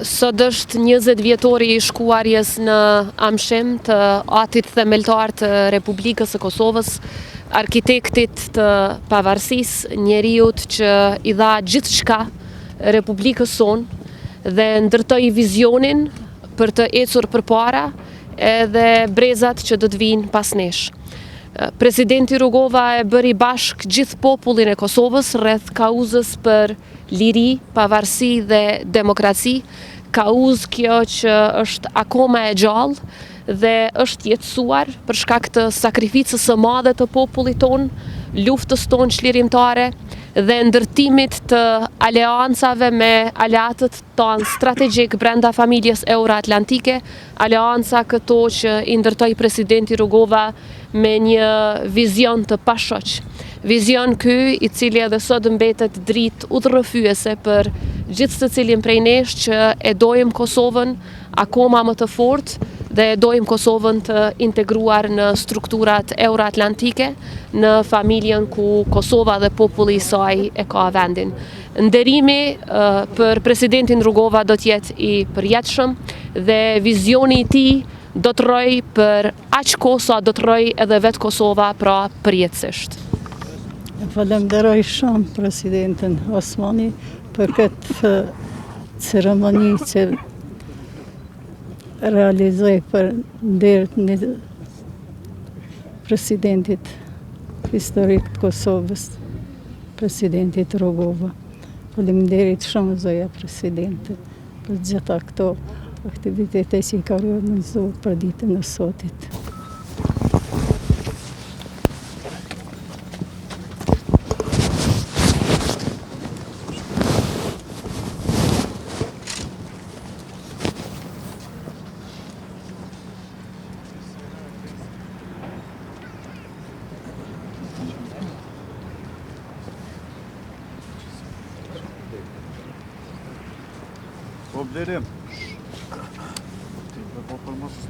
Sot është 20 vjetori i shkuarjes në amshim të atit themeltar të Republikës së Kosovës, arkitektit të pavarësisë, njeriut që i dha gjithçka Republikës sonë dhe ndërtoi vizionin për të ecur përpara edhe brezat që do të vinë pas nesh. Presidenti Rugova e bëri bashk gjithë popullin e Kosovës rreth kauzës për liri, pavarësi dhe demokraci, kauzë kjo që është akoma e gjallë dhe është jetësuar për shkak të sakrificës së madhe të popullit tonë, luftës tonë çlirimtare dhe ndërtimit të aleancave me aleatët tonë strategjik brenda familjes euroatlantike, aleanca këto që i ndërtoi presidenti Rugova me një vizion të pashoq. Vizion ky i cili edhe sot mbetet dritë udhërrëfyese për gjithë secilin prej nesh që e dojmë Kosovën akoma më të fortë dhe e dojmë Kosovën të integruar në strukturat euroatlantike, në familjen ku Kosova dhe populli i saj e ka vendin. Nderimi për presidentin Rugova do të jetë i përjetshëm dhe vizioni i tij do të rrojë për aq kohë sa do të rrojë edhe vetë Kosova, pra përjetësisht. Falenderoj shumë presidentin Osmani për këtë ceremoni që realizoj për nderit në presidentit historik të Kosovës, presidentit Rugova. Faleminderit shumë zoja presidentit për gjitha këto aktivitete që i ka organizuar për ditën e sotit. Problemim. Tekrar patlaması